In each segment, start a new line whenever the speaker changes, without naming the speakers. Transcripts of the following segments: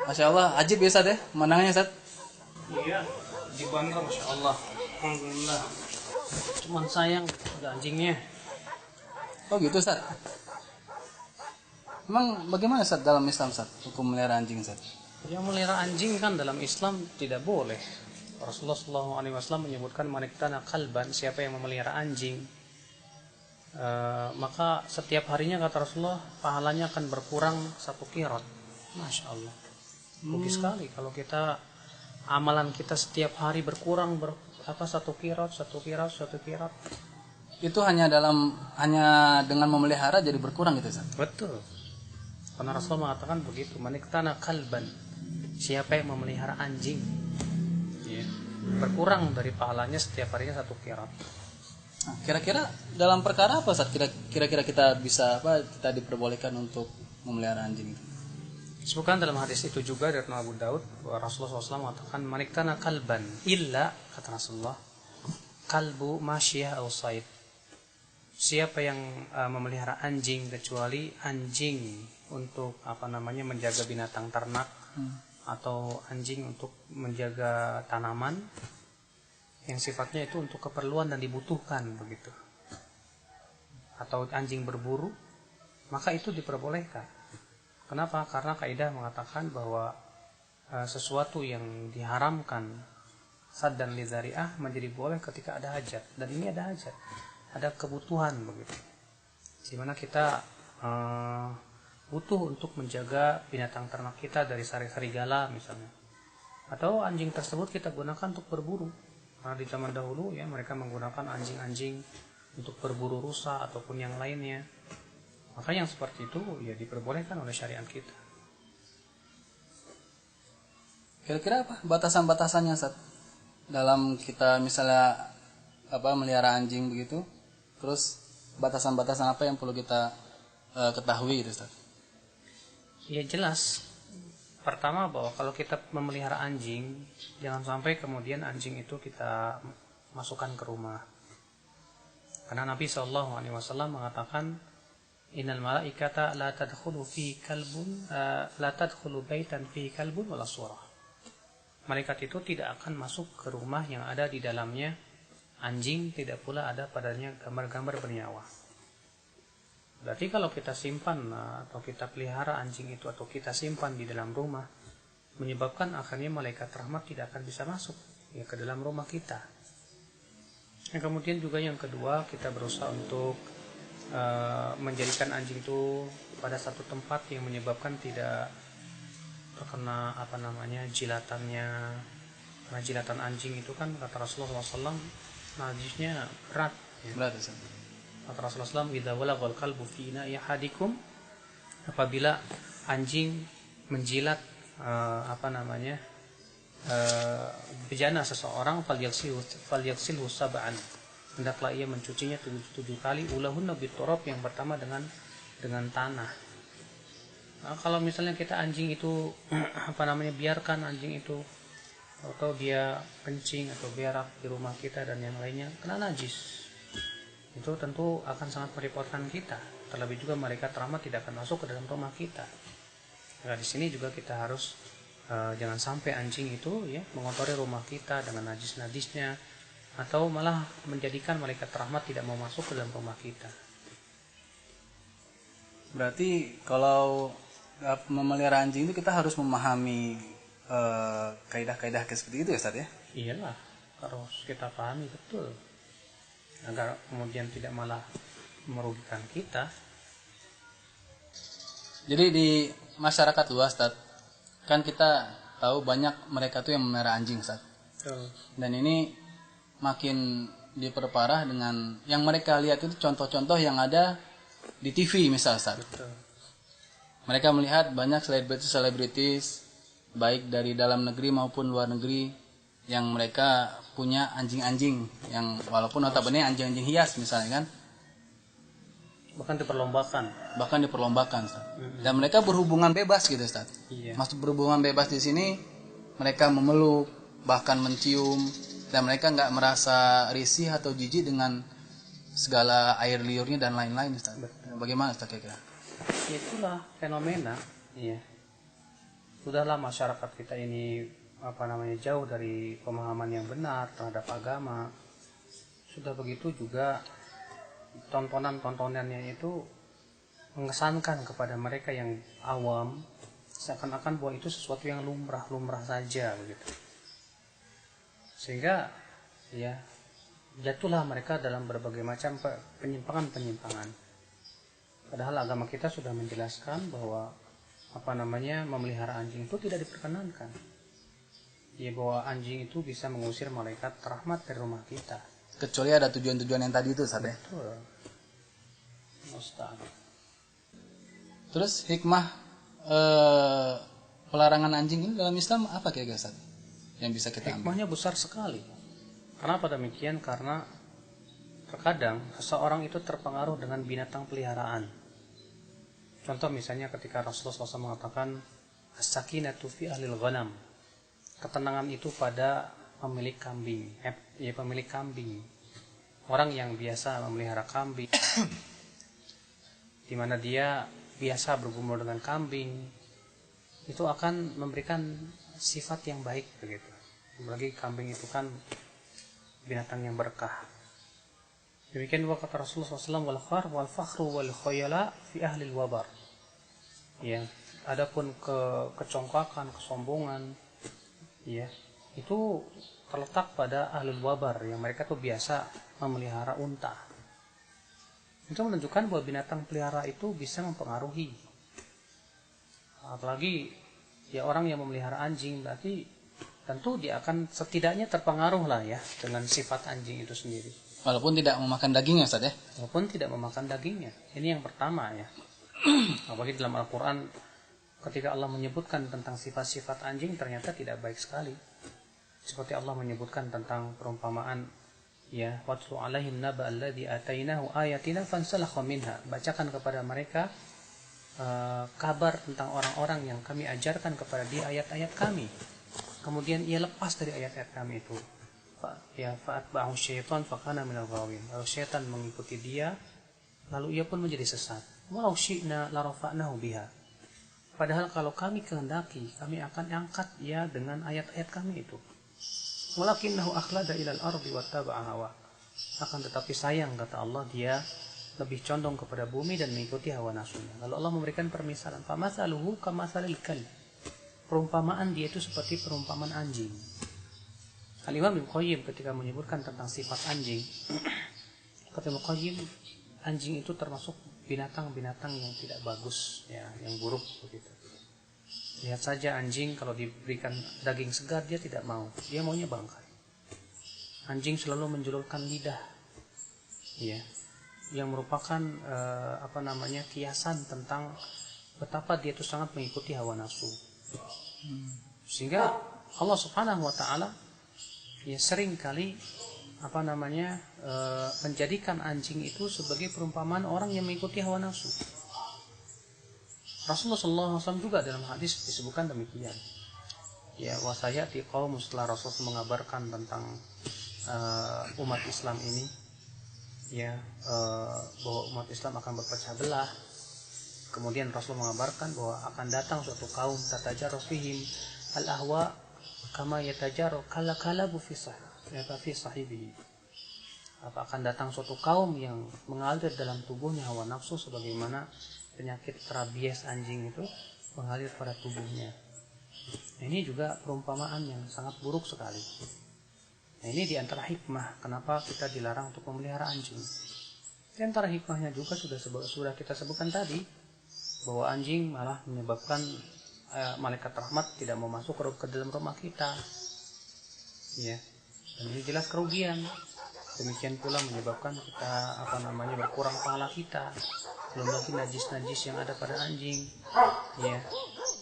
Masya Allah, ajib ya Ustaz ya, pemandangannya Ustaz.
Iya, ajib banget Masya Allah. Alhamdulillah. Cuman sayang ada anjingnya.
Oh gitu Ustaz. Emang bagaimana Ustaz dalam Islam Ustaz, hukum melihara anjing Ustaz?
Yang melihara anjing kan dalam Islam tidak boleh. Rasulullah SAW menyebutkan maniktana kalban, siapa yang memelihara anjing, maka setiap harinya kata Rasulullah pahalanya akan berkurang 1 qirot. Masya Allah. Rugi sekali kalau kita amalan kita setiap hari berkurang 1 qirot, 1 qirot, 1 qirot.
Itu hanya dengan memelihara jadi berkurang gitu Ustaz?
Betul. Karena Rasulullah mengatakan begitu, maniktana kalban, siapa yang memelihara anjing, ya, berkurang dari pahalanya setiap harinya 1 qirot.
Nah, kira-kira dalam perkara apa Ustaz? Kira-kira kita bisa kita diperbolehkan untuk memelihara anjing itu?
Disebutkan dalam hadis itu juga dari Abu Daud bahwa Rasulullah SAW mengatakan maniktana kalban illa, kata Rasulullah, kalbu masyiyah au said. Siapa yang memelihara anjing kecuali anjing untuk menjaga binatang ternak, atau anjing untuk menjaga tanaman yang sifatnya itu untuk keperluan dan dibutuhkan begitu, atau anjing berburu, maka itu diperbolehkan. Kenapa? Karena kaidah mengatakan bahwa sesuatu yang diharamkan saddan lidzari'ah menjadi boleh ketika ada hajat, dan ini ada hajat, ada kebutuhan begitu, di mana kita butuh untuk menjaga binatang ternak kita dari serigala misalnya, atau anjing tersebut kita gunakan untuk berburu. Karena di zaman dahulu ya mereka menggunakan anjing-anjing untuk berburu rusa ataupun yang lainnya. Maka yang seperti itu ya diperbolehkan oleh syariat kita.
Kira-kira apa batasan-batasannya Ustaz? Dalam kita misalnya melihara anjing begitu, terus batasan-batasan apa yang perlu kita ketahui gitu Ustaz?
Ya jelas. Pertama bahwa kalau kita memelihara anjing, jangan sampai kemudian anjing itu kita masukkan ke rumah. Karena Nabi SAW mengatakan, innal malaikata la tadkhulu baitan fi kalbun wala surah. Malaikat itu tidak akan masuk ke rumah yang ada di dalamnya anjing, tidak pula ada padanya gambar-gambar bernyawa. Berarti kalau kita simpan atau kita pelihara anjing itu atau kita simpan di dalam rumah, menyebabkan akhirnya malaikat rahmat tidak akan bisa masuk ya ke dalam rumah kita. Dan kemudian juga yang kedua, kita berusaha untuk menjadikan anjing itu pada satu tempat yang menyebabkan tidak terkena jilatannya. Karena jilatan anjing itu kan kata Rasulullah SAW najisnya berat ya.
Berat Ustaz.
Kata Rasulullah SAW, idza walaghal kalbu fi ina'i ahadikum, apabila anjing menjilat bejana seseorang, falyaghsilhu sab'an, hendaklah ia mencucinya 7 kali, ulahunna biturab, yang pertama dengan tanah. Nah, kalau misalnya kita anjing itu biarkan anjing itu atau dia kencing atau berak di rumah kita dan yang lainnya kena najis, itu tentu akan sangat merepotkan kita. Terlebih juga malaikat rahmat tidak akan masuk ke dalam rumah kita. Nah, di sini juga kita harus jangan sampai anjing itu ya mengotori rumah kita dengan najis-najisnya, atau malah menjadikan malaikat rahmat tidak mau masuk ke dalam rumah kita.
Berarti kalau memelihara anjing itu kita harus memahami kaidah-kaidah seperti itu ya Ustaz ya?
Iyalah, harus kita pahami betul, agar kemudian tidak malah merugikan kita.
Jadi di masyarakat luas Ustaz, kan kita tahu banyak mereka tuh yang memelihara anjing Ustaz. Dan ini makin diperparah dengan yang mereka lihat itu contoh-contoh yang ada di TV misal Ustaz.
Betul.
Mereka melihat banyak selebritis baik dari dalam negeri maupun luar negeri yang mereka punya anjing-anjing yang walaupun notabene anjing-anjing hias misalnya kan,
bahkan diperlombakan Ustaz.
Dan mereka berhubungan bebas gitu Ustaz.
Iya.
Maksud berhubungan bebas di sini mereka memeluk, bahkan mencium, dan mereka nggak merasa risih atau jijik dengan segala air liurnya dan lain-lain Ustaz.
Betul.
Bagaimana Ustaz kira-kira?
Itulah fenomena, iya. sudahlah masyarakat kita ini jauh dari pemahaman yang benar terhadap agama. Sudah begitu juga tontonannya itu mengesankan kepada mereka yang awam seakan-akan bahwa itu sesuatu yang lumrah saja begitu. Sehingga ya jatuhlah mereka dalam berbagai macam penyimpangan. Padahal agama kita sudah menjelaskan bahwa memelihara anjing itu tidak diperkenankan. Ya, bahwa anjing itu bisa mengusir malaikat rahmat dari rumah kita.
Kecuali ada tujuan-tujuan yang tadi itu, Ustaz ya.
Betul. Ustaz.
Terus hikmah pelarangan anjing ini dalam Islam apa kira-kira, Ustaz? Yang bisa kita ambil?
Hikmahnya besar sekali. Kenapa demikian? Karena terkadang seseorang itu terpengaruh dengan binatang peliharaan. Contoh misalnya ketika Rasulullah SAW mengatakan as-sakinatu fi ahlil ghanam. Ketenangan itu pada pemilik kambing. Pemilik kambing. Orang yang biasa memelihara kambing, di mana dia biasa bergumul dengan kambing, itu akan memberikan sifat yang baik begitu. Apalagi kambing itu kan binatang yang berkah. Demikian juga kata Rasulullah SAW, wal fakhru wal khayala fi ahlil wabar. Ya, adapun kecongkakan, kesombongan, ya, itu terletak pada ahlul wabar yang mereka tuh biasa memelihara unta. Itu menunjukkan bahwa binatang pelihara itu bisa mempengaruhi. Apalagi ya orang yang memelihara anjing, berarti tentu dia akan setidaknya terpengaruh lah ya dengan sifat anjing itu sendiri.
Walaupun tidak memakan dagingnya, Ustaz ya.
Walaupun tidak memakan dagingnya. Ini yang pertama ya. Apalagi dalam Al-Quran ketika Allah menyebutkan tentang sifat-sifat anjing ternyata tidak baik sekali. Seperti Allah menyebutkan tentang perumpamaan ya, watlu alaihim naba alladhi atainahu ayatina fansalakha minha. Bacakan kepada mereka kabar tentang orang-orang yang kami ajarkan kepada dia ayat-ayat kami. Kemudian ia lepas dari ayat-ayat kami itu. Ya, fa'atba'ahu syaitan fakana minal ghawin. Lalu syaitan mengikuti dia, lalu ia pun menjadi sesat. Walau syi'na la rafa'nahu biha. Padahal kalau kami kehendaki, kami akan angkat ia dengan ayat-ayat kami itu. Walakinnahu akhlada ilal ardi wattaba'a hawa. Akan tetapi sayang, kata Allah, dia lebih condong kepada bumi dan mengikuti hawa nafsunya. Lalu Allah memberikan permisalan, famathaluhu kamathalil kalb. Perumpamaan dia itu seperti perumpamaan anjing. Al-Imam Ibnu Qayyim ketika menyebutkan tentang sifat anjing, kata Ibnu Qayyim, anjing itu termasuk binatang-binatang yang tidak bagus, ya, yang buruk begitu. Lihat saja anjing kalau diberikan daging segar dia tidak mau, dia maunya bangkai. Anjing selalu menjulurkan lidah, ya, yang merupakan kiasan tentang betapa dia itu sangat mengikuti hawa nafsu. Sehingga Allah Subhanahu wa taala ya sering kali menjadikan anjing itu sebagai perumpamaan orang yang mengikuti hawa nafsu. Rasulullah SAW juga dalam hadis disebutkan demikian. Ya, wasayati qaum, setelah Rasul mengabarkan tentang umat Islam ini, ya, bahwa umat Islam akan berpecah belah. Kemudian Rasul mengabarkan bahwa akan datang suatu kaum tatajaru fihim al-ahwa kama yatajaru kala-kalabu fi sahibihi. Akan datang suatu kaum yang mengalir dalam tubuhnya hawa nafsu sebagaimana penyakit rabies anjing itu mengalir pada tubuhnya. Ini juga perumpamaan yang sangat buruk sekali. Nah, ini diantara hikmah kenapa kita dilarang untuk memelihara anjing. Diantara hikmahnya juga sudah kita sebutkan tadi, bahwa anjing malah menyebabkan malaikat rahmat tidak mau masuk ke dalam rumah kita. Ya. Dan ini jelas kerugian. Demikian pula menyebabkan kita berkurang pahala kita. Belum lagi najis-najis yang ada pada anjing, ya,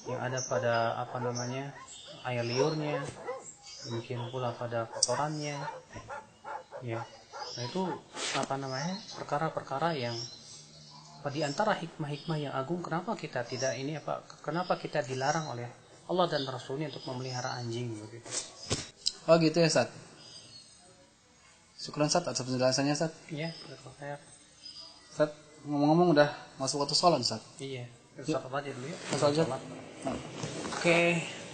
yang ada pada air liurnya, demikian pula pada kotorannya, ya. Nah itu perkara-perkara yang di antara hikmah-hikmah yang agung. Kenapa kita dilarang oleh Allah dan Rasulnya untuk memelihara anjing begitu?
Oh gitu ya, Ustaz. Syukran, Ustaz, atas penjelasannya, Ustaz.
Iya,
Ustaz, ngomong-ngomong udah masuk waktu sholat, Ustaz.
Iya, sholat aja dulu ya.
Sholat.
Oke.